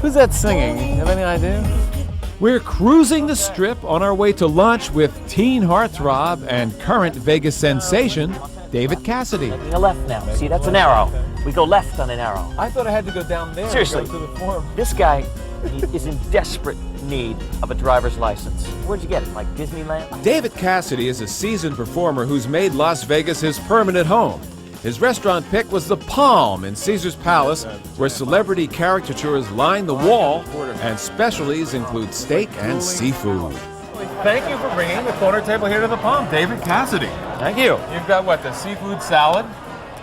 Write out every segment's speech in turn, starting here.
Who's that singing? You have any idea? We're cruising the Strip on our way to lunch with teen heartthrob and current Vegas sensation, David Cassidy. Taking a left now. See, that's an arrow. We go left on an arrow. I thought I had to go down there. Seriously. To go to the forum. This guy is in desperate need of a driver's license. Where'd you get it? Like Disneyland? David Cassidy is a seasoned performer who's made Las Vegas his permanent home. His restaurant pick was the Palm in Caesar's Palace, where celebrity caricatures line the wall, and specialties include steak and seafood. Thank you for bringing the corner table here to the Palm, David Cassidy. Thank you. You've got what, the seafood salad?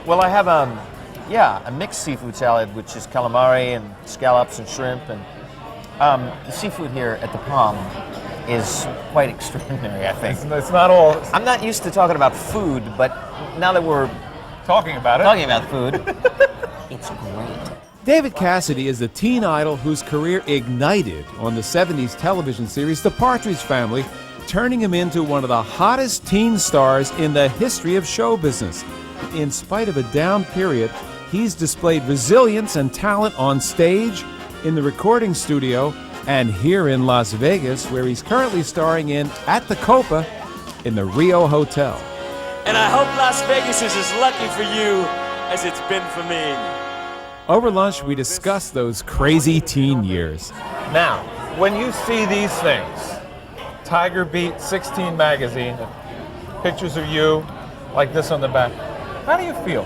Well, I have a mixed seafood salad, which is calamari and scallops and shrimp, and the seafood here at the Palm is quite extraordinary, I think. It's not all I'm not used to talking about food, but now that we're talking about food, it's great. David Cassidy is a teen idol whose career ignited on the 70s television series The Partridge Family, turning him into one of the hottest teen stars in the history of show business. In spite of a down period, he's displayed resilience and talent on stage, in the recording studio, and here in Las Vegas, where he's currently starring in At the Copa in the Rio Hotel. And I hope Las Vegas is as lucky for you as it's been for me. Over lunch, we discuss those crazy teen years. Now, when you see these things, Tiger Beat 16 magazine, pictures of you like this on the back, how do you feel?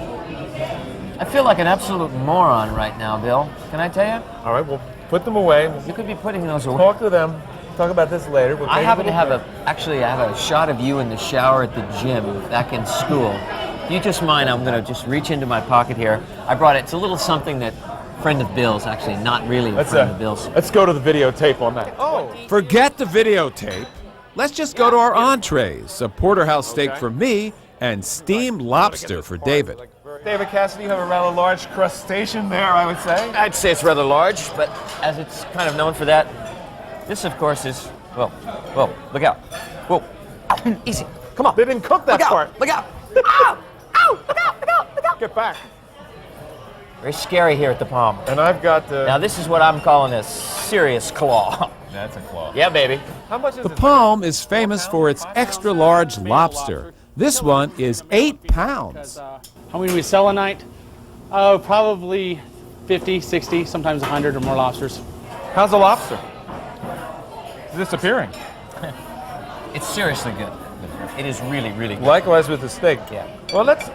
I feel like an absolute moron right now, Bill. Can I tell you? All right, we'll put them away. You could be putting those away. Talk to them. Talk about this later. We'll I happen to have I have a shot of you in the shower at the gym back in school. If you just mind, I'm going to just reach into my pocket here. I brought it. It's a little something that friend of Bill's, actually not really a friend of Bill's. Let's go to the videotape on that. Oh, Forget the videotape. Let's just go to our entrees, a porterhouse steak for me and steamed lobster for David. David Cassidy, you have a rather large crustacean there, I would say. I'd say it's rather large, but as it's kind of known for that, this, of course, is, whoa, look out. Whoa, ow, easy, come on. They didn't cook that part. Look out, ow, ow, look out. Get back. Very scary here at the Palm. And I've got the... Now, this is what I'm calling a serious claw. That's a claw. Yeah, baby. How much is The Palm is famous for its extra-large lobster. This one is 8 pounds. How many we sell a night? Oh, probably 50, 60, sometimes 100 or more lobsters. How's the lobster? It's disappearing. It's seriously good. It is really, really good. Likewise with the steak. Yeah. Well, let's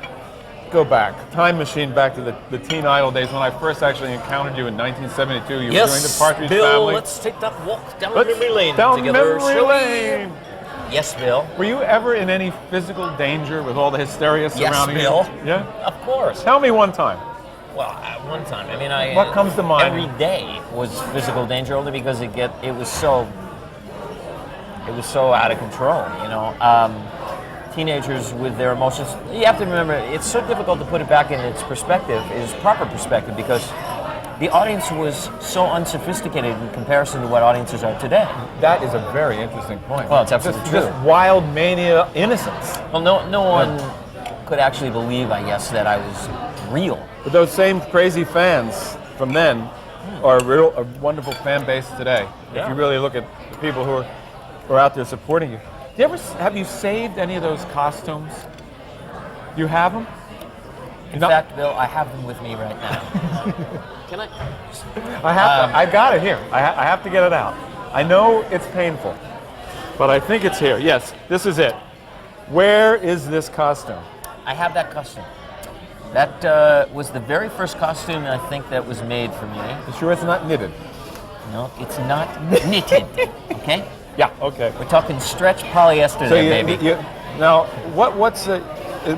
go back. Time machine back to the teen idol days when I first actually encountered you in 1972. You were doing the Partridge Bill, Family. let's take that walk down Let's memory lane down together. memory shall we? lane. Yes, Bill. Were you ever in any physical danger with all the hysteria surrounding Bill. you? Yeah? Of course. Tell me one time. Well, at one time, I mean, What comes to mind? Every day was physical danger, only because it was so out of control. You know, teenagers with their emotions. You have to remember, it's so difficult to put it back in its perspective, its proper perspective, because the audience was so unsophisticated in comparison to what audiences are today. That is a very interesting point. Well, it's absolutely true. Just wild mania innocence. Well, no one could actually believe, I guess, that I was real. But those same crazy fans from then are a wonderful fan base today. Yeah. If you really look at the people who are out there supporting you. Have you saved any of those costumes? You have them? In fact, Bill, I have them with me right now. Can I? I got it here. I have to get it out. I know it's painful, but I think it's here. Yes, this is it. Where is this costume? I have that costume. That was the very first costume I think that was made for me. You sure it's not knitted? No, it's not knitted. Okay? Yeah. Okay. We're talking stretch polyester So there, baby. now, what's the?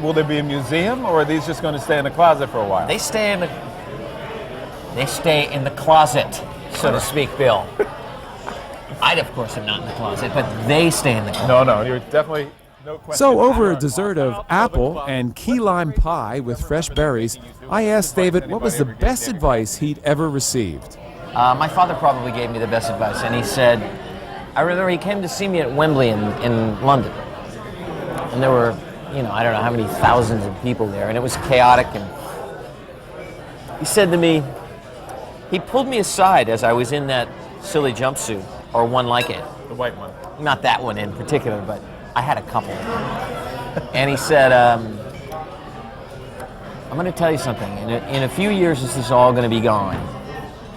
Will there be a museum, or are these just going to stay in the closet for a while? They stay in the closet, so to speak, Bill. I, of course, am not in the closet, but they stay in the closet. No, you're definitely no question. So over a dessert of apple and key lime pie with fresh berries, I asked David what was the best advice he'd ever received. My father probably gave me the best advice, and he said, I remember he came to see me at Wembley in London, and there were, I don't know how many thousands of people there, and it was chaotic, and he said to me, He pulled me aside as I was in that silly jumpsuit, or one like it. The white one. Not that one in particular, but I had a couple. And he said, I'm going to tell you something. In a few years, this is all going to be gone.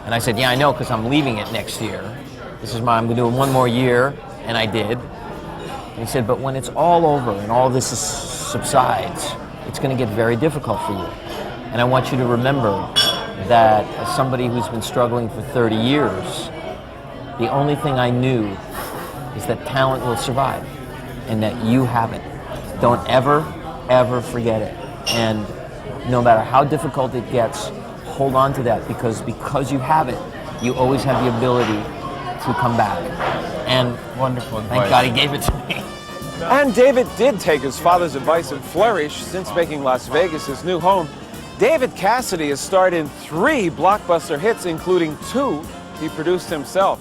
And I said, yeah, I know, because I'm leaving it next year. I'm going to do one more year, and I did. And he said, but when it's all over and all this subsides, it's going to get very difficult for you. And I want you to remember that as somebody who's been struggling for 30 years, the only thing I knew is that talent will survive and that you have it. Don't ever, ever forget it. And no matter how difficult it gets, hold on to that because you have it, you always have the ability to come back. And Wonderful thank advice. God he gave it to me. And David did take his father's advice and flourish since making Las Vegas his new home. David Cassidy has starred in 3 blockbuster hits, including 2 he produced himself.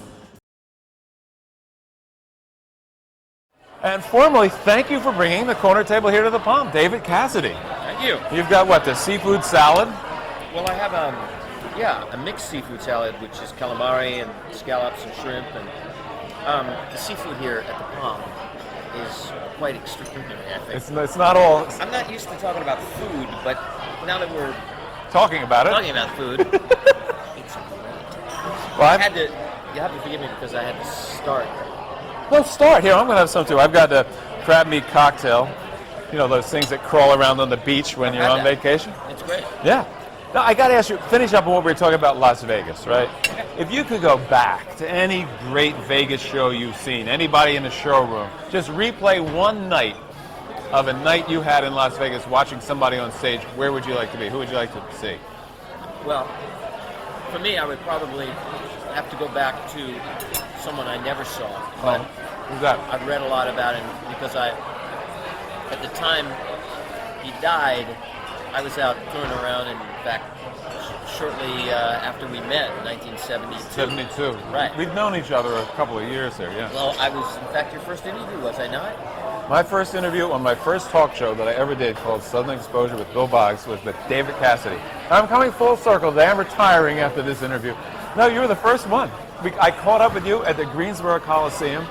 And formally, thank you for bringing the corner table here to the Palm, David Cassidy. Thank you. You've got what, the seafood salad? Well, I have a mixed seafood salad, which is calamari and scallops and shrimp, and the seafood here at the Palm is quite extraordinary, I think. It's not all I'm not used to talking about food, but now that we're talking about it. talking about food, it's great. Well, You have to forgive me because I had to start. let's start here. I'm going to have some too. I've got the crab meat cocktail. You know, those things that crawl around on the beach when you're had on that. vacation? It's great. Yeah. Now, I got to ask you, finish up on what we were talking about Las Vegas, right? If you could go back to any great Vegas show you've seen, anybody in the showroom, just replay one night of a night you had in Las Vegas watching somebody on stage, where would you like to be? Who would you like to see? Well, for me, I would probably have to go back to someone I never saw. But Who's that? I've read a lot about him because at the time he died, I was out touring around, and in fact, shortly after we met in 1972. 72. Right. We've known each other a couple of years there, yeah. Well, I was, in fact, your first interview, was I not? My first interview on my first talk show that I ever did called Southern Exposure with Bill Boggs was with David Cassidy. I'm coming full circle today. I'm retiring after this interview. No, you were the first one. I caught up with you at the Greensboro Coliseum.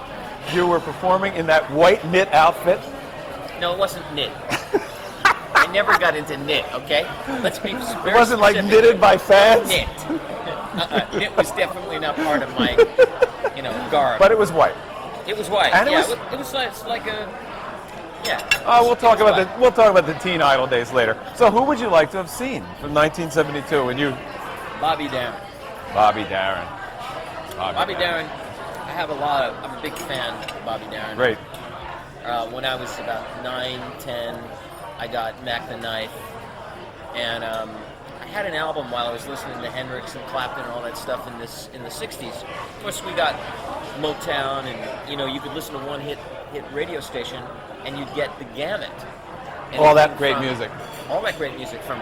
You were performing in that white knit outfit. No, it wasn't knit. I never got into knit, okay? Let's be very It wasn't like specific. knitted by fans, Knit. Knit was definitely not part of my, garb. but it was white. It was white. And it yeah, was- it was like, it's like a, yeah. Oh, we'll talk about white. we'll talk about the Teen Idol days later. So, who would you like to have seen from 1972 when you? Bobby Darin. Bobby Darin. Bobby Darin, I'm a big fan of Bobby Darin. Great. When I was about 9, 10, I got Mac the Knife, and I had an album while I was listening to Hendrix and Clapton and all that stuff in the 60s. Of course, we got Motown, and you could listen to one hit radio station, and you'd get the gamut. And All that great music. All that great music, from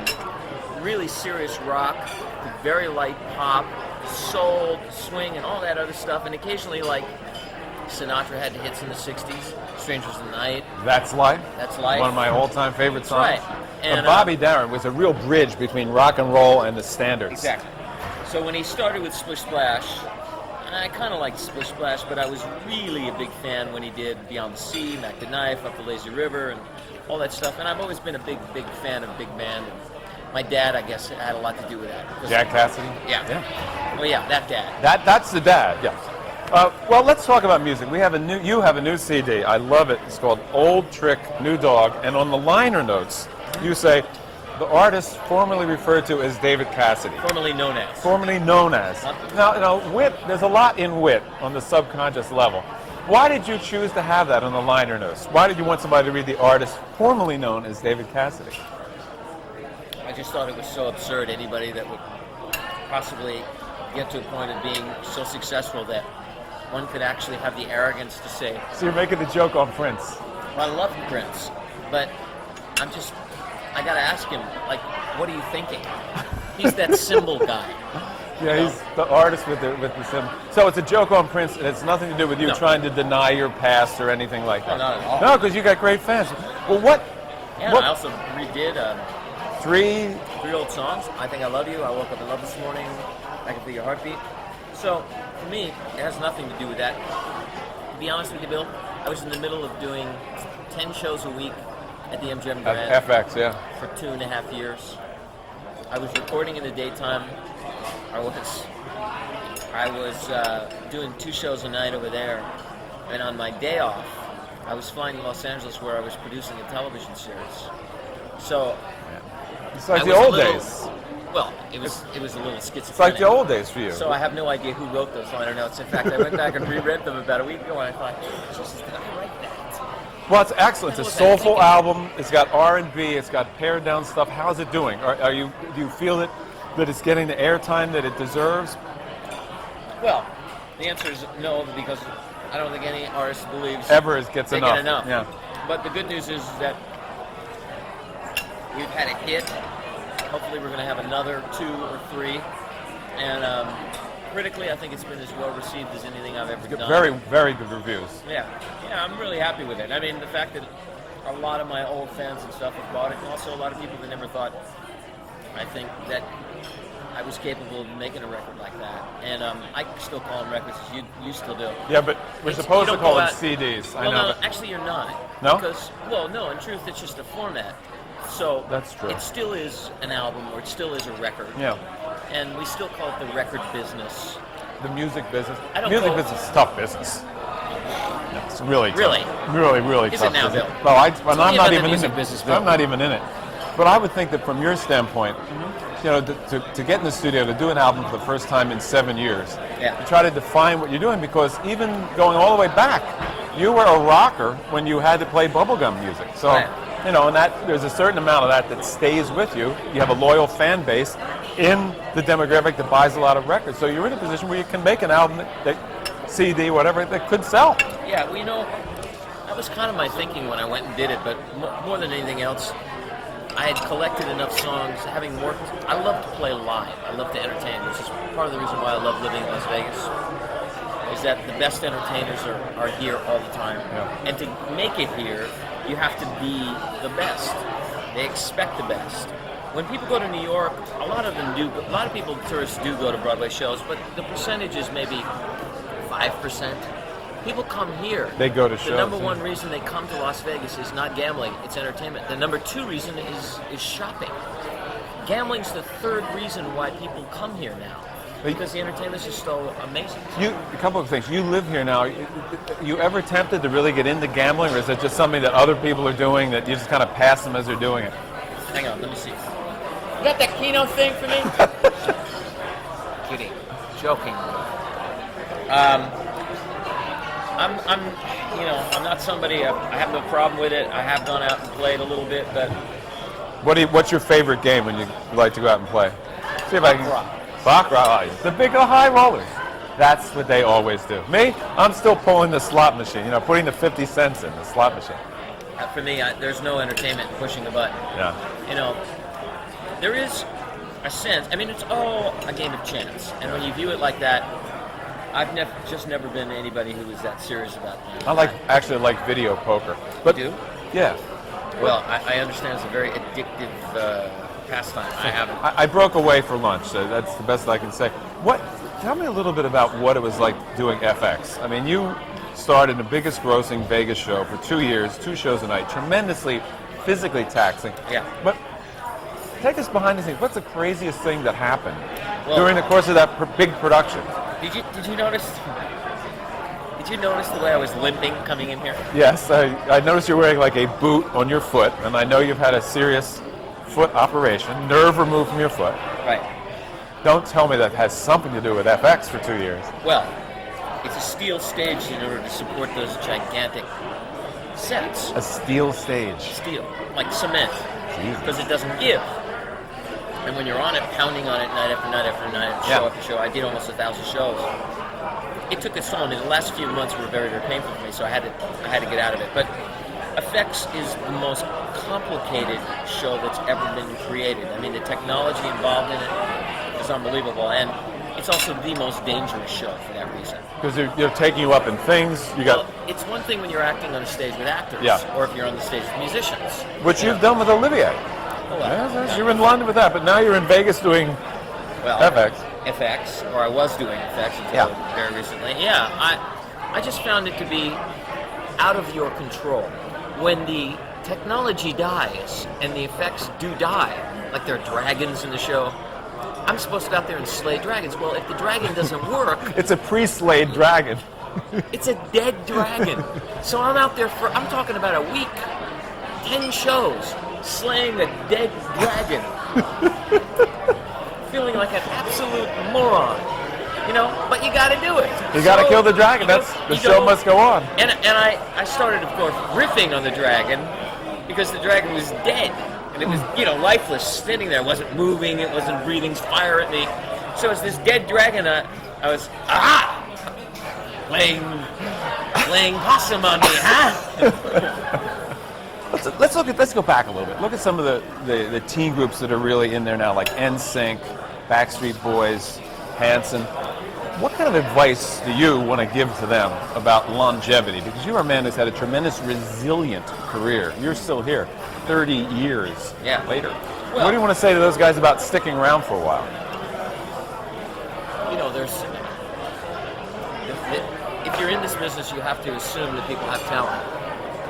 really serious rock to very light pop, soul, swing, and all that other stuff, and occasionally, like, Sinatra had hits in the 60s, Strangers in the Night. That's Life. That's Life. One of my all-time favorite songs. Right. And, But Bobby Darin was a real bridge between rock and roll and the standards. Exactly. So when he started with Splish Splash, and I kind of liked Splish Splash, but I was really a big fan when he did Beyond the Sea, Mac the Knife, Up the Lazy River, and all that stuff. And I've always been a big fan of big band. And my dad, I guess, had a lot to do with that. Jack Cassidy. Yeah. Oh yeah, that dad. That's the dad. Yes. Well, let's talk about music. You have a new CD. I love it. It's called Old Trick, New Dog. And on the liner notes, you say, the artist formerly referred to as David Cassidy. Formerly known as. Formerly known as. Now, wit, there's a lot in wit on the subconscious level. Why did you choose to have that on the liner notes? Why did you want somebody to read the artist formerly known as David Cassidy? I just thought it was so absurd. Anybody that would possibly get to a point of being so successful that one could actually have the arrogance to say, So you're making the joke on Prince. well, I love Prince, but I gotta ask him, like, what are you thinking? He's that symbol guy. Yeah, he's the artist with the symbol. So it's a joke on Prince, and it's nothing to do with you No. trying to deny your past or anything like that. No, not at all. No, because you got great fans. Well, what? Yeah, what I also redid three? 3 old songs. I Think I Love You, I Woke Up in Love This Morning, I can feel your heartbeat. So for me, it has nothing to do with that. To be honest with you, Bill, I was in the middle of doing 10 shows a week at the MGM Grand At FX, yeah. for 2.5 years. I was recording in the daytime. I was doing 2 shows a night over there, and on my day off, I was flying to Los Angeles where I was producing a television series. So It's like I the was a old little- days. Well, it was a little schizophrenic. It's like the old days for you. So I have no idea who wrote those liner notes. In fact, I went back and reread them about a week ago, and I thought, Jesus, did I write that? Well, it's excellent. It's a What was I soulful thinking? album. It's got R&B. It's got pared down stuff. How's it doing? Do you feel that it's getting the airtime that it deserves? Well, the answer is no, because I don't think any artist believes Ever gets they enough. get enough. Yeah. But the good news is that we've had a hit. Hopefully, we're going to have another 2 or 3. And critically, I think it's been as well received as anything I've ever done. Very, very good reviews. Yeah, I'm really happy with it. I mean, the fact that a lot of my old fans and stuff have bought it, and also a lot of people that never thought, I think, that I was capable of making a record like that. And I still call them records, as you still do. Yeah, but we're It's- supposed you to don't call go them out- CDs. I Well, know. no, but actually, you're not. No? Because, well, no, in truth, it's just a format. So That's true. it still is an album, or it still is a record. Yeah. And we still call it the record business. The music business. I don't Music call- business is tough business. Yeah, it's really tough. Really? Really, really Is tough it now, business. Bill? No, I'm me not about the even in music it. business, Bill. I'm not even in it. But I would think that from your standpoint, to get in the studio to do an album for the first time in 7 years, Yeah. to try to define what you're doing, because even going all the way back, you were a rocker when you had to play bubblegum music. So, Right. and that there's a certain amount of that stays with you. You have a loyal fan base in the demographic that buys a lot of records. So you're in a position where you can make an album that CD, whatever, that could sell. Yeah, well, that was kind of my thinking when I went and did it, but more than anything else, I had collected enough songs, having worked. I love to play live. I love to entertain, which is part of the reason why I love living in Las Vegas, is that the best entertainers are here all the time. Yeah. And to make it here, you have to be the best. They expect the best. When people go to New York, a lot of people, tourists do go to Broadway shows, but the percentage is maybe 5%. People come here. They go to The shows, number yeah. one reason they come to Las Vegas is not gambling, it's entertainment. The number 2 reason is shopping. Gambling's the 3rd reason why people come here now, because the entertainment's just so amazing. A couple of things. You live here now. You ever tempted to really get into gambling, or is it just something that other people are doing that you just kind of pass them as they're doing it? Hang on, let me see. You got that Keno thing for me? Kidding. Joking. I'm not somebody, I have no problem with it. I have gone out and played a little bit, but What's your favorite game when you like to go out and play? See if I can. Baccarat. The big high rollers. That's what they always do. Me, I'm still pulling the slot machine. Putting the 50 cents in the slot machine. for me, there's no entertainment in pushing a button. Yeah. There is a sense. I mean, it's all a game of chance. And when you view it like that, I've just never been anybody who was that serious about things. I actually like video poker. But You do? Yeah. Well, I understand it's a very addictive pastime. I haven't. I broke away for lunch, so that's the best I can say. Tell me a little bit about what it was like doing FX. I mean, you started the biggest grossing Vegas show for 2 years, 2 shows a night, tremendously physically taxing. Yeah. But take us behind the scenes. What's the craziest thing that happened Well, during the course of that big production? Did you notice? Did you notice the way I was limping coming in here? Yes, I noticed you're wearing like a boot on your foot, and I know you've had a serious foot operation, nerve removed from your foot. Right. Don't tell me that has something to do with FX for 2 years. Well, it's a steel stage in order to support those gigantic sets. A steel stage. Steel, like cement, Jesus. because it doesn't give. And when you're on it, pounding on it night after night after night, show after show, I did almost 1,000 shows. It took its toll, and the last few months were very, very painful for me, so I had to get out of it. But FX is the most complicated show that's ever been created. I mean, the technology involved in it is unbelievable, and it's also the most dangerous show for that reason. Because they're taking you up in things. Well, it's one thing when you're acting on a stage with actors, or if you're on the stage with musicians. Which you've done with Olivier. Oh, well, Yes, you were in London with that, but now you're in Vegas doing well, FX. FX, or I was doing FX until very recently. Yeah, I just found it to be out of your control. When the technology dies and the effects do die, like there are dragons in the show, I'm supposed to go out there and slay dragons. Well, if the dragon doesn't work... It's a pre-slayed dragon. It's a dead dragon. So I'm out there I'm talking about a week, 10 shows, slaying a dead dragon. Feeling like an absolute moron. You know, but you gotta do it. You gotta kill the dragon. The show must go on. And I started, of course, riffing on the dragon because the dragon was dead. And it was, lifeless, standing there. It wasn't moving, it wasn't breathing fire at me. So as this dead dragon, I was, playing possum on me, huh? Let's go back a little bit. Look at some of the teen groups that are really in there now, like NSYNC, Backstreet Boys, Hanson. What kind of advice do you want to give to them about longevity? Because you're a man who's had a tremendous resilient career. You're still here 30 years later. Well, what do you want to say to those guys about sticking around for a while? If you're in this business, you have to assume that people have talent.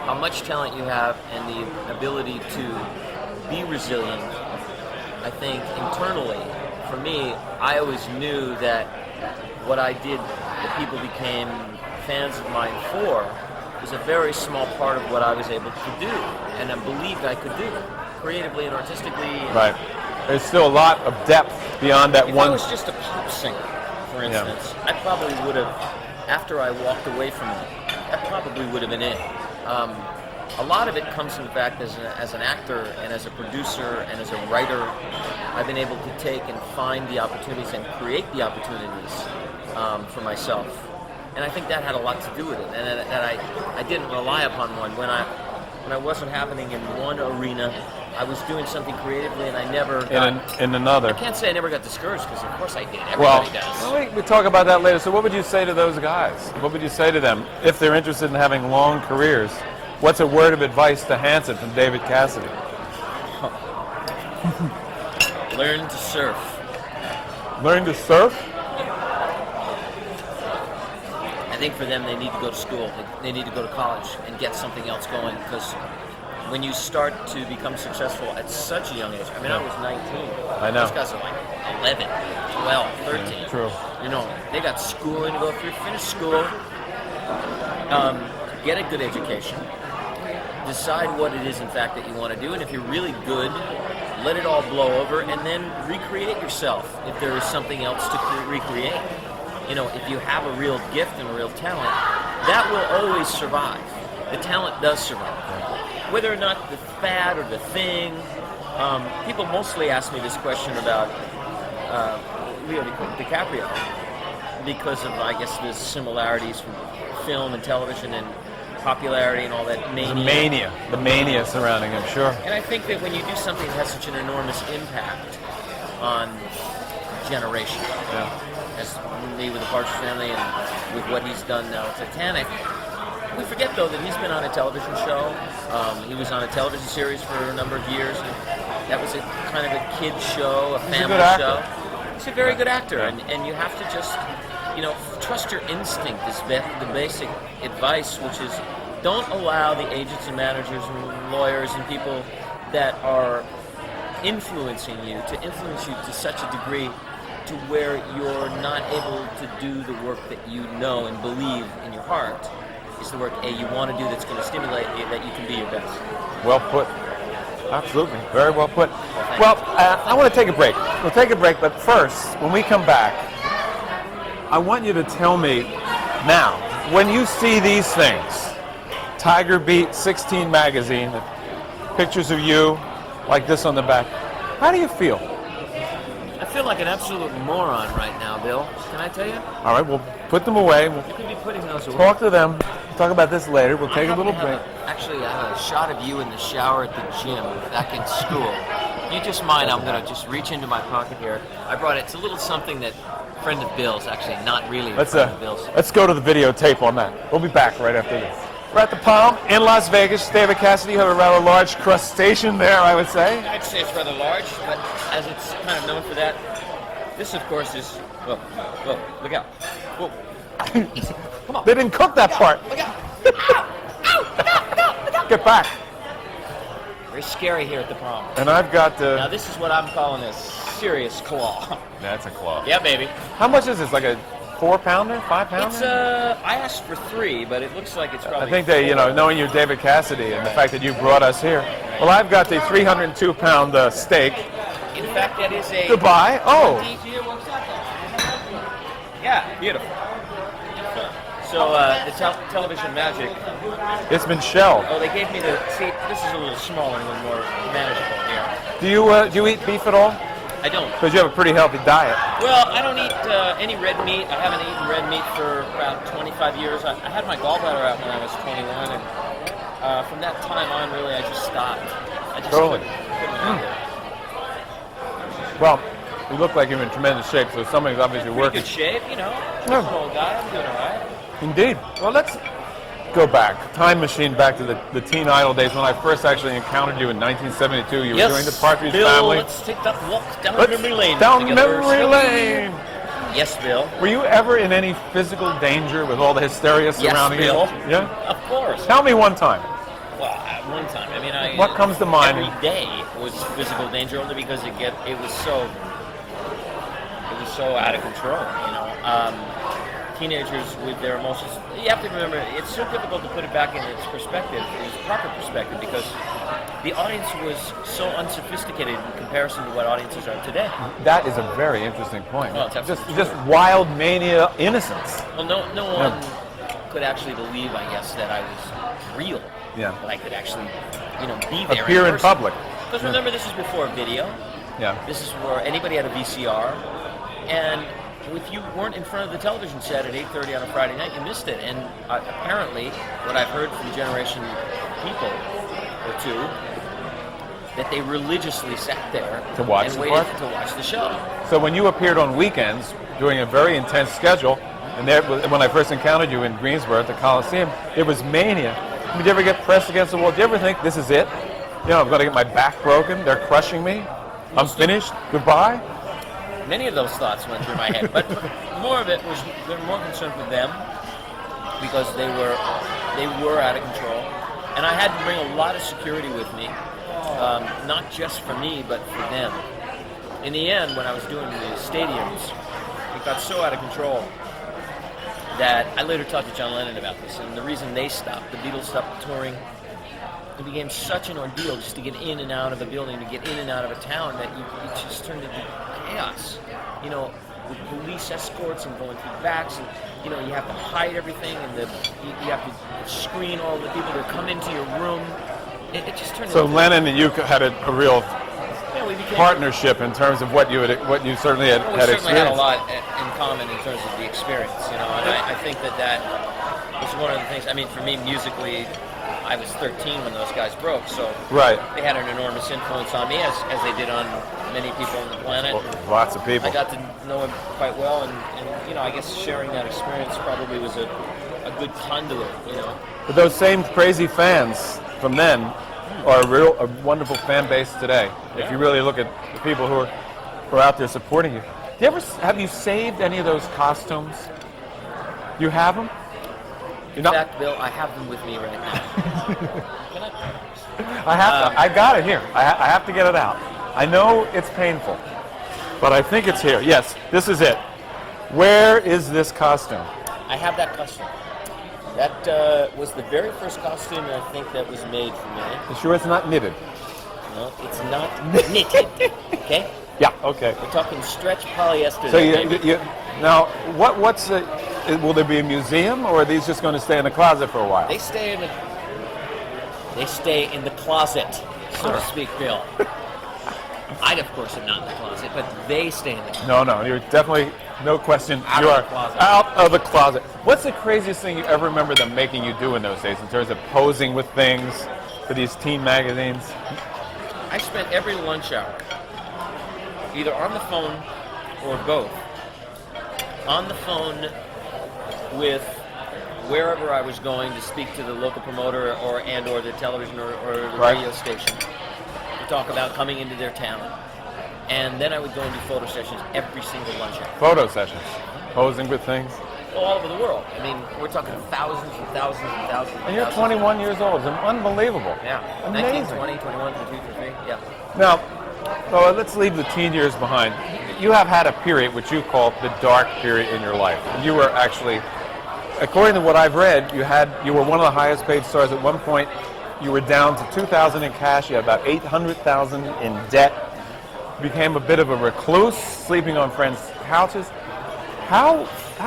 How much talent you have and the ability to be resilient, I think internally, for me, I always knew that what I did, that people became fans of mine for, was a very small part of what I was able to do, and I believed I could do, creatively and artistically. Right. There's still a lot of depth beyond that if one. If I was just a pop singer, for instance, I probably would have, after I walked away from it, I probably would have been in. A lot of it comes from the fact as an actor and as a producer and as a writer, I've been able to take and find the opportunities and create the opportunities for myself. And I think that had a lot to do with it. And that I didn't rely upon one. When I wasn't happening in one arena, I was doing something creatively, and I never got... In another. I can't say I never got discouraged, because of course I did. Everybody does. Well, we talk about that later. So what would you say to those guys? What would you say to them if they're interested in having long careers? What's a word of advice to Hanson from David Cassidy? Learn to surf. Learn to surf? I think for them, they need to go to school. They need to go to college and get something else going, because when you start to become successful at such a young age, I mean, I was 19. I know. Those guys are like 11, 12, 13. Yeah, true. They got schooling to go through, finish school, get a good education, decide what it is, in fact, that you want to do, and if you're really good, let it all blow over, and then recreate yourself if there is something else to recreate. If you have a real gift and a real talent, that will always survive. The talent does survive. Whether or not the fad or the thing, people mostly ask me this question about Leo DiCaprio because of, I guess, the similarities from film and television and popularity and all that mania. The mania surrounding him, sure. And I think that when you do something that has such an enormous impact on generation, as me with the Partridge Family and with what he's done now with Titanic, we forget, though, that he's been on a television show. He was on a television series for a number of years. That was a kind of a kid's show, a family show. He's a very good actor, and you have to just, trust your instinct is the basic advice, which is don't allow the agents and managers and lawyers and people that are influencing you to influence you to such a degree to where you're not able to do the work that you know and believe in your heart is the work you want to do that's going to stimulate you, that you can be your best. Well put. Absolutely. Very well put. Well, I want to take a break. We'll take a break, but first, when we come back, I want you to tell me now, when you see these things, Tiger Beat 16 magazine, pictures of you like this on the back, how do you feel? I feel like an absolute moron right now, Bill. Can I tell you? All right, we'll put them away. We'll You could be putting those away. talk to them. We'll talk about this later. We'll take a little break. Actually, I have a shot of you in the shower at the gym back in school. You just mind, I'm going to just reach into my pocket here. I brought it. It's a little something that a friend of Bill's, actually, not really a friend of Bill's. Let's go to the videotape on that. We'll be back right after this. We're at the Palm in Las Vegas. David Cassidy, you have a rather large crustacean there, I would say. I'd say it's rather large, but as it's kind of known for that, This, of course, is. Whoa, whoa, look out. Whoa. Easy. Come on. They didn't cook that part. Look out. Ow. Get back. Very scary here at the prom. And I've got the. Now, this is what I'm calling a serious claw. That's a claw. Yeah, baby. How much is this? Like a 4-pounder, 5-pounder? It's, I asked for 3, but it looks like it's probably I think they, 4. knowing you're David Cassidy and the fact that you brought us here. Well, I've got the 302-pound steak. In fact, that is a... Goodbye. Oh. Yeah, beautiful. So, the television magic. It's been shelled. Oh, they gave me the... See, this is a little smaller and a little more manageable here. Do you eat beef at all? I don't. Because you have a pretty healthy diet. Well, I don't eat any red meat. I haven't eaten red meat for about 25 years. I had my gallbladder out when I was 21, and from that time on, really, I just stopped. I just Totally. couldn't handle it. Well, you look like you're in tremendous shape, so something's obviously Pretty working. good shape, you know. Yeah. I'm an old guy. I'm doing all right. Indeed. Well, let's go back, time machine back to the Teen Idol days when I first actually encountered you in 1972. You were doing the Partridge Bill, Family. let's take that walk down Let's memory lane. down together. memory lane. Yes, Bill. Were you ever in any physical danger with all the hysteria surrounding Bill. you? Yeah. Of course. Tell me one time. Well, at one time. I mean, What comes to mind? Every day was physical danger, only because it was so out of control. You know, teenagers with their emotions. You have to remember, it's so difficult to put it back in its perspective, its proper perspective, because the audience was so unsophisticated in comparison to what audiences are today. That is a very interesting point. Well, it's absolutely just wild mania innocence. Well, no one could actually believe, I guess, that I was real. Yeah. That I could actually, be there. Appear in person. public. Because remember, this is before video. Yeah. This is where anybody had a VCR, and if you weren't in front of the television set at 8:30 on a Friday night, you missed it. And apparently, what I've heard from Generation people or two, that they religiously sat there To watch and the waited part? to watch the show. So when you appeared on weekends doing a very intense schedule, and when I first encountered you in Greensboro at the Coliseum, it was mania. Did you ever get pressed against the wall? Did you ever think, this is it? I'm going to get my back broken. They're crushing me. I'm finished. Goodbye. Many of those thoughts went through my head, but more of it was we were more concerned with them because they were out of control, and I had to bring a lot of security with me, not just for me but for them. In the end, when I was doing the stadiums, it got so out of control that I later talked to John Lennon about this, and the reason they stopped, the Beatles stopped touring. It became such an ordeal just to get in and out of a building, to get in and out of a town, that it just turned into chaos. With police escorts and going through backs, and you have to hide everything, and you have to screen all the people that come into your room. It just turned. So into Lennon and you had a real we became partnership in terms of what you certainly had, we had certainly had a experienced. lot in common in terms of the experience, and I think that was one of the things. I mean, for me, musically, I was 13 when those guys broke, so Right. they had an enormous influence on me, as they did on many people on the planet. Well, lots of people. I got to know him quite well, and I guess sharing that experience probably was a good conduit, But those same crazy fans from then are a wonderful fan base today. If you really look at the people who are out there supporting you. Have you saved any of those costumes? You have them? In fact, Bill, I have them with me right now. Can I? I got it here. I have to get it out. I know it's painful, but I think it's here. Yes, this is it. Where is this costume? I have that costume. That was the very first costume, I think, that was made for me. You sure it's not knitted? No, it's not knitted. Okay? Yeah, okay. We're talking stretch polyester. So now, what's will there be a museum, or are these just going to stay in the closet for a while? They stay in the closet, so to speak, Bill. I, of course, am not in the closet, but they stay in the closet. No, you're definitely, no question, Out you of are the closet. out of the closet. What's the craziest thing you ever remember them making you do in those days in terms of posing with things for these teen magazines? I spent every lunch hour either on the phone or both. On the phone with wherever I was going to speak to the local promoter or the television or the Right. radio station to talk about coming into their town. And then I would go and do photo sessions every single lunch hour. Photo sessions, posing with things. All over the world. I mean, we're talking thousands and thousands and thousands. And you're 21 years old. It's unbelievable. Yeah. Amazing. 19, 20, 21, 22, 23. Yeah. Now, well, let's leave the teen years behind. You have had a period which you call the dark period in your life. You were actually, according to what I've read, you were one of the highest paid stars. At one point, you were down to $2,000 in cash. You had about $800,000 in debt. Became a bit of a recluse, sleeping on friends' couches. How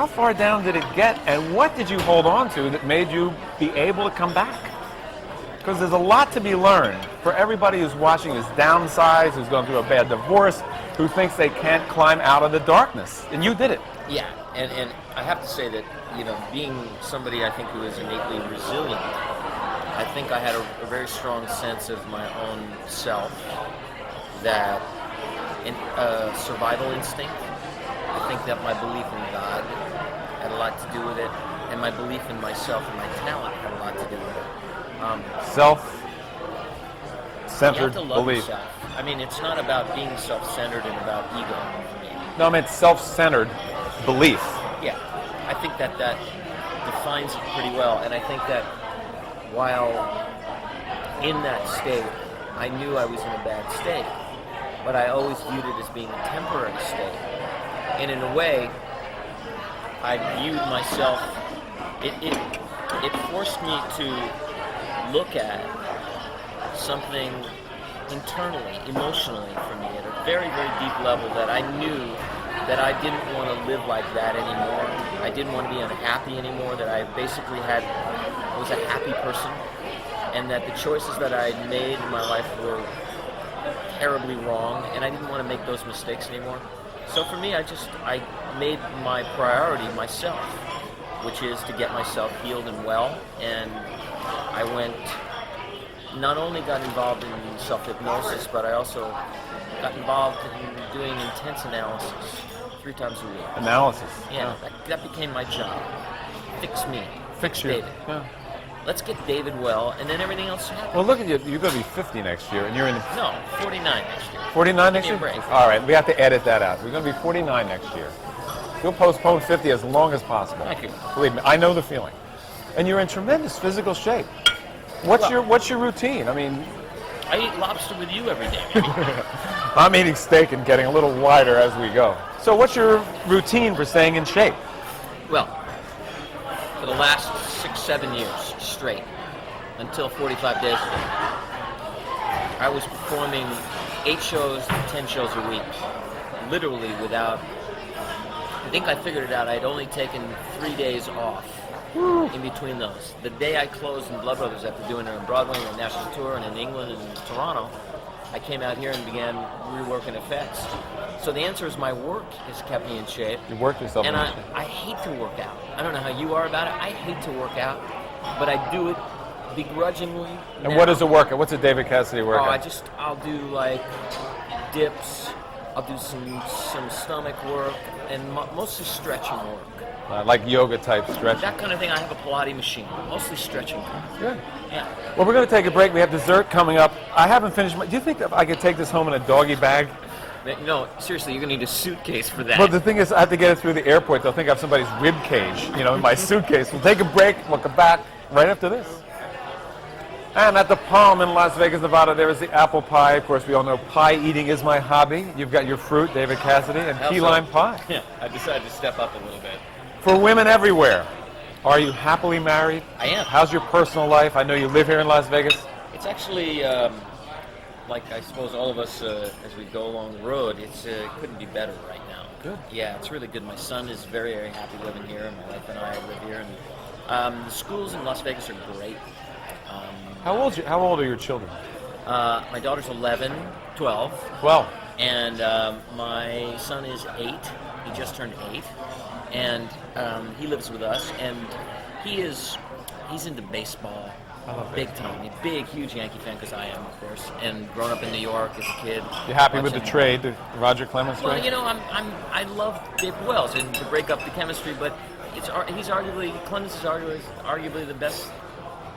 far down did it get, and what did you hold on to that made you be able to come back? Because there's a lot to be learned for everybody who's watching, who's downsized, who's going through a bad divorce, who thinks they can't climb out of the darkness. And you did it. Yeah, and I have to say that, being somebody I think who is innately resilient, I think I had a very strong sense of my own self, that survival instinct. I think that my belief in God had a lot to do with it, and my belief in myself and my talent had a lot to do with it. Self-centered you have to love belief. yourself. I mean, it's not about being self-centered and about ego for me. No, I mean self-centered belief. Yeah, I think that defines it pretty well, and I think that while in that state, I knew I was in a bad state, but I always viewed it as being a temporary state. And in a way, I viewed myself, it forced me to look at something internally, emotionally for me at a very, very deep level, that I knew that I didn't want to live like that anymore. I didn't want to be unhappy anymore, that I basically was a happy person, and that the choices that I had made in my life were terribly wrong, and I didn't want to make those mistakes anymore. So for me, I made my priority myself, which is to get myself healed and well, and I not only got involved in self-hypnosis, but I also got involved in doing intense analysis 3 times a week. Analysis. Yeah, that became my job. Fix me. Fix you. David. Yeah. Let's get David well, and then everything else happens. Well, look at you. You're going to be 50 next year, and you're in... No, 49 next year. 49 next Give year? me a break. All right, we have to edit that out. We're going to be 49 next year. We'll postpone 50 as long as possible. Thank you. Believe me, I know the feeling. And you're in tremendous physical shape. What's your routine? I mean... I eat lobster with you every day, maybe. I'm eating steak and getting a little wider as we go. So what's your routine for staying in shape? Well, for the last 6-7 years straight, until 45 days ago, I was performing 8 shows, 10 shows a week, literally without... I think I figured it out. I'd only taken 3 days off in between those. The day I closed in Blood Brothers after doing it on Broadway and a national tour, and in England and in Toronto, I came out here and began reworking effects. So the answer is my work has kept me in shape. You work yourself and in I shape. hate to work out. I don't know how you are about it. I hate to work out, but I do it begrudgingly. And now. what is a workout? What's a David Cassidy workout? I'll do like dips. I'll do some stomach work and mostly stretching work. Like yoga type stretching. That kind of thing. I have a Pilates machine, mostly stretching. Good. Yeah. Well, we're going to take a break. We have dessert coming up. I haven't finished. Do you think that I could take this home in a doggy bag? No, seriously, you're gonna need a suitcase for that. Well, the thing is, I have to get it through the airport. They'll think I have somebody's rib cage, in my suitcase. We'll take a break. We'll come back right after this. And at the Palm in Las Vegas, Nevada, there is the apple pie. Of course, we all know pie eating is my hobby. You've got your fruit, David Cassidy, and key lime pie. Yeah, I decided to step up a little bit. For women everywhere, are you happily married? I am. How's your personal life? I know you live here in Las Vegas. It's actually, like I suppose all of us as we go along the road, it couldn't be better right now. Good. Yeah, it's really good. My son is very, very happy living here, and my wife and I live here. And the schools in Las Vegas are great. How old are your children? My daughter's 11, 12. 12. And my son is 8. He just turned 8. And he lives with us, and he's into baseball. Big time. He's a big, huge Yankee fan, because I am, of course, and grown up in New York as a kid. You happy with the trade, the Roger Clemens trade? Well, I love David Wells, and to break up the chemistry, but Clemens is arguably the best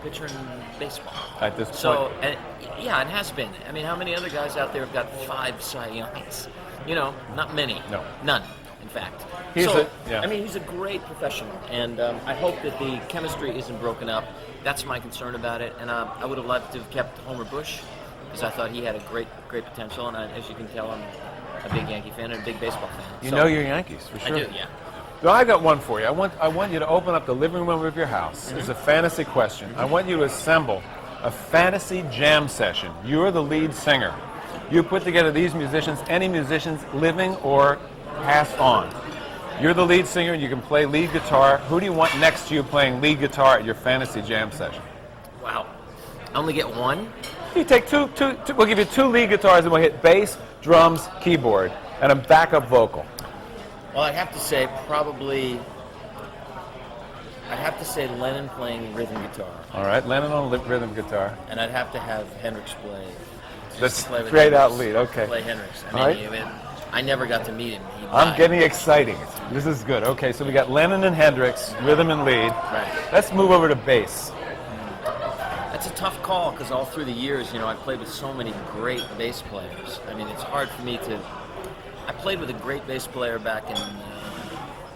pitcher in baseball. At this So, point. and, yeah, it has been. I mean, how many other guys out there have got 5 Cy Youngs? You know, not many. No. None, in fact. He's I mean, he's a great professional, and I hope that the chemistry isn't broken up. That's my concern about it, and I would have loved to have kept Homer Bush, because I thought he had a great potential, and as you can tell, I'm a big Yankee fan and a big baseball fan. You know your Yankees, for sure. I do, yeah. So I got one for you. I want you to open up the living room of your house. It's a fantasy question. I want you to assemble a fantasy jam session. You're the lead singer. You put together these musicians, any musicians living or passed on. You're the lead singer and you can play lead guitar. Who do you want next to you playing lead guitar at your fantasy jam session? Wow. I only get one? You take two, we'll give you 2 lead guitars and we'll hit bass, drums, keyboard, and a backup vocal. Well, I'd have to say Lennon playing rhythm guitar, All right, Lennon on rhythm guitar. and I'd have to have Hendrix play. That's play with straight out Hendrix. lead, okay. Play Hendrix. All right. I never got to meet him. He I'm died. getting exciting. This is good. Okay, so we got Lennon and Hendrix, rhythm and lead. Right. Let's move over to bass. That's a tough call because all through the years, you know, I played with so many great bass players. I mean, it's hard for me to. I played with a great bass player back in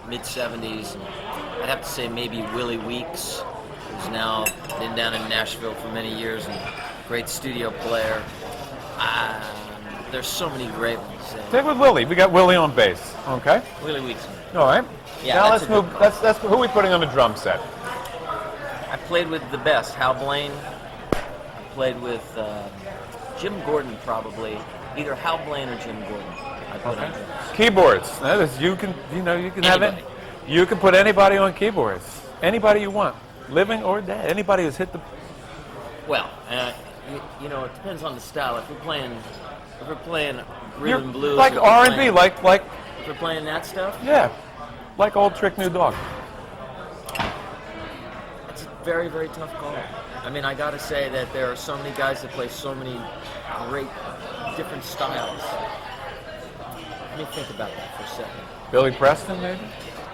mid '70s. And I'd have to say maybe Willie Weeks, who's now been down in Nashville for many years and great studio player. There's so many great ones. Take with Willie. We got Willie on bass. Okay. Willie Weeks. All right. Yeah, now that's let's a good move. call. That's who are we putting on the drum set? I played with the best, Hal Blaine. I played with Jim Gordon, probably either Hal Blaine or Jim Gordon. I put on drums. Keyboards. That is, you can have it. Anybody. You can put anybody on keyboards. Anybody you want, living or dead. Anybody who's hit the. Well, you know, it depends on the style. If we're playing rhythm and blues, like if we're R&B, playing- like if we're playing that stuff, yeah, like Old Trick New Dog. it's a very, very tough call. I mean, I got to say that there are so many guys that play so many great different styles. Let me think about that for a second. Billy Preston, maybe.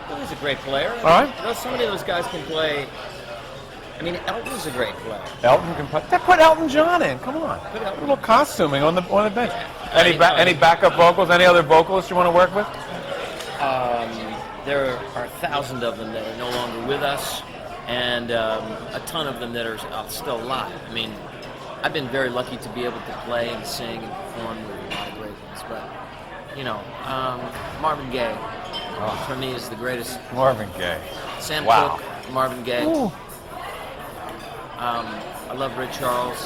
Billy's a great player. All right. You know, so many of those guys can play. I mean, Elton's a great player. Elton can put Elton John in. Come on. Put Elton. A little costuming on the bench. I mean, Any backup vocals? Any other vocalists you want to work with? There are 1,000 of them that are no longer with us, and a ton of them that are still alive. I mean, I've been very lucky to be able to play and sing and perform with a lot of great ones. But, you know, Marvin Gaye, for me, is the greatest. Marvin Gaye. Sam Wow. Cooke, Marvin Gaye. Ooh. I love Ray Charles.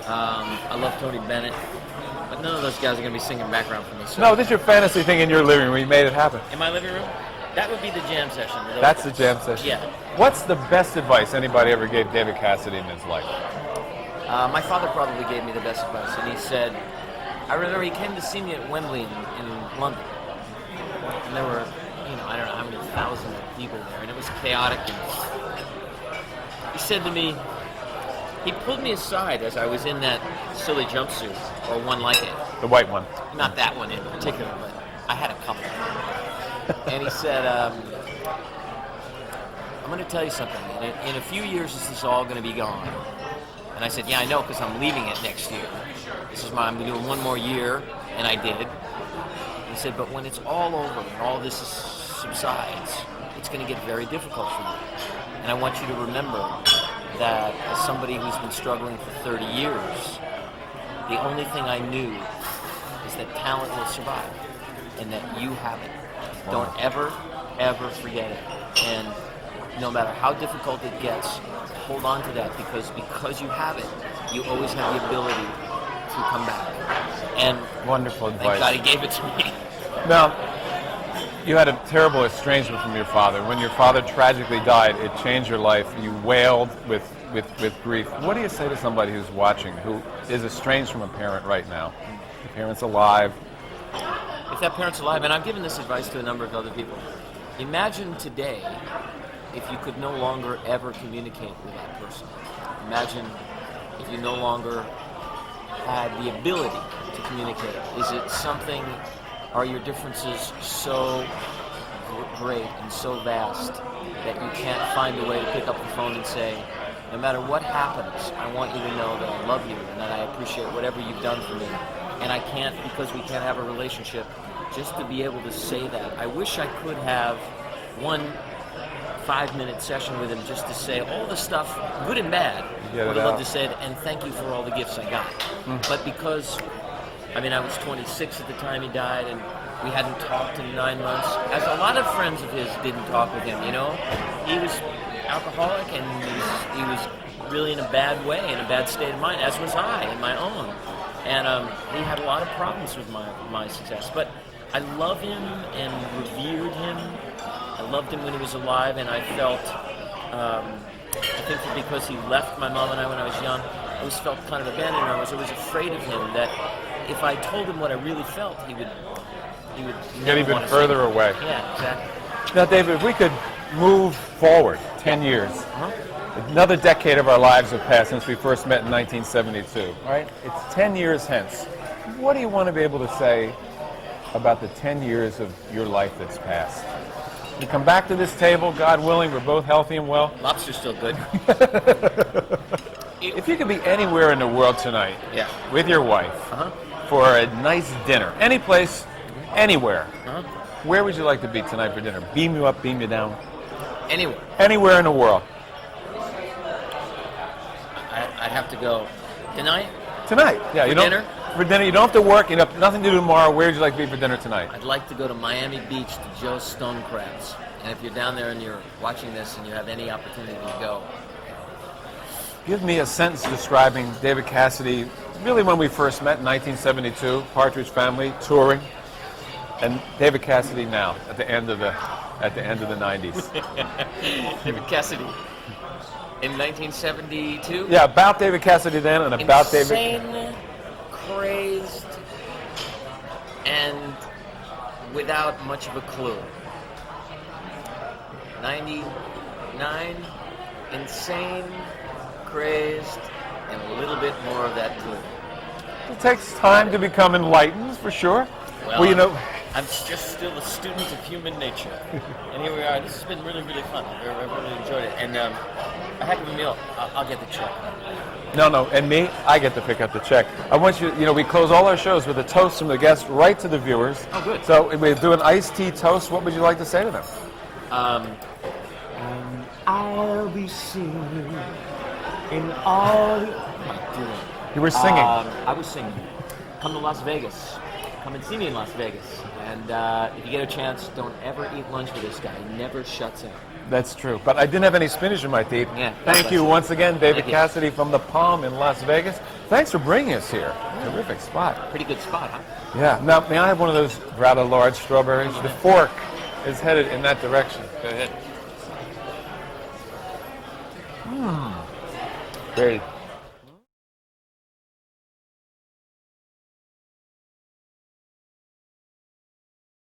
I love Tony Bennett. But none of those guys are going to be singing background for me. So No, this is your fantasy thing in your living room. You made it happen. in my living room, that would be the jam session. That's the jam session. Yeah. What's the best advice anybody ever gave David Cassidy in his life? My father probably gave me the best advice, and he said, I remember he came to see me at Wembley in London, and there were, you know, I don't know how many thousands of people there, and it was chaotic. And he said to me, he pulled me aside as I was in that silly jumpsuit, or one like it. The white one. Not that one in particular, but I had a couple. And he said, I'm going to tell you something. In a few years, this is all going to be gone. And I said, yeah, I know, because I'm leaving it next year. I'm doing one more year, and I did. He said, but when it's all over and all this subsides, it's going to get very difficult for you. And I want you to remember that as somebody who's been struggling for 30 years, the only thing I knew is that talent will survive, and that you have it. Don't ever, ever forget it. And no matter how difficult it gets, hold on to that, because you have it, you always have the ability to come back. And Wonderful thank advice. God he gave it to me. Now, you had a terrible estrangement from your father. When your father tragically died, it changed your life. You wailed with grief. What do you say to somebody who's watching, who is estranged from a parent right now? The parent's alive. If that parent's alive, and I've given this advice to a number of other people, imagine today if you could no longer ever communicate with that person. Imagine if you no longer had the ability to communicate. Is it something, are your differences so great and so vast that you can't find a way to pick up the phone and say, no matter what happens, I want you to know that I love you and that I appreciate whatever you've done for me. And I can't, because we can't have a relationship, just to be able to say that. I wish I could have one 5-minute session with him just to say all the stuff, good and bad. Get it Would have loved out. to say it, and thank you for all the gifts I got. But because, I mean, I was 26 at the time he died, and we hadn't talked in 9 months, as a lot of friends of his didn't talk with him, you know? He was alcoholic, and he was really in a bad way, in a bad state of mind, as was I, in my own. And he had a lot of problems with my success. But I love him and revered him. I loved him when he was alive, and I felt, I think that because he left my mom and I when I was young, I always felt kind of abandoned. I was always afraid of him, that if I told him what I really felt, he would Get never even wanna say further it. away. Yeah, exactly. Now, David, if we could move forward 10 years, another decade of our lives have passed since we first met in 1972, right? It's 10 years hence. What do you want to be able to say about the 10 years of your life that's passed? You come back to this table, God willing, we're both healthy and well. Lobster's still good. If you could be anywhere in the world tonight, Yeah. with your wife, for a nice dinner, any place, anywhere, where would you like to be tonight for dinner? Beam you up, beam you down? Anyway, Anywhere in the world. I'd have to go tonight. Tonight, yeah. For dinner? For dinner, you don't have to work. You have nothing to do tomorrow. Where would you like to be for dinner tonight? I'd like to go to Miami Beach to Joe's Stone Crabs. And if you're down there and you're watching this and you have any opportunity to go, Give me a sentence describing David Cassidy. Really, when we first met in 1972, Partridge Family touring, and David Cassidy now at the end of the 90s. David Cassidy in 1972. Yeah, about David Cassidy then, and about David. Insane, crazed, and without much of a clue. 99, insane, crazed, and a little bit more of that clue. It takes time to become enlightened, for sure. Well, you know, I'm just still a student of human nature. And here we are. This has been really, really fun. I really enjoyed it. And a heck of a meal. I'll get the check. no, and me, I get to pick up the check. I want you, we close all our shows with a toast from the guests right to the viewers. Oh, good. So we do an iced tea toast. What would you like to say to them? I'll be singing in all the... What am I doing? You were singing. I was singing. Come to Las Vegas. Come and see me in Las Vegas. And if you get a chance, don't ever eat lunch with this guy. He never shuts up. That's true. But I didn't have any spinach in my teeth. Yeah, Thank bless you you. once again, David Thank you. Cassidy from the Palm in Las Vegas. Thanks for bringing us here. Terrific spot. Pretty good spot, huh? Yeah. Now, may I have one of those rather large strawberries? The fork is headed in that direction. Go ahead. Very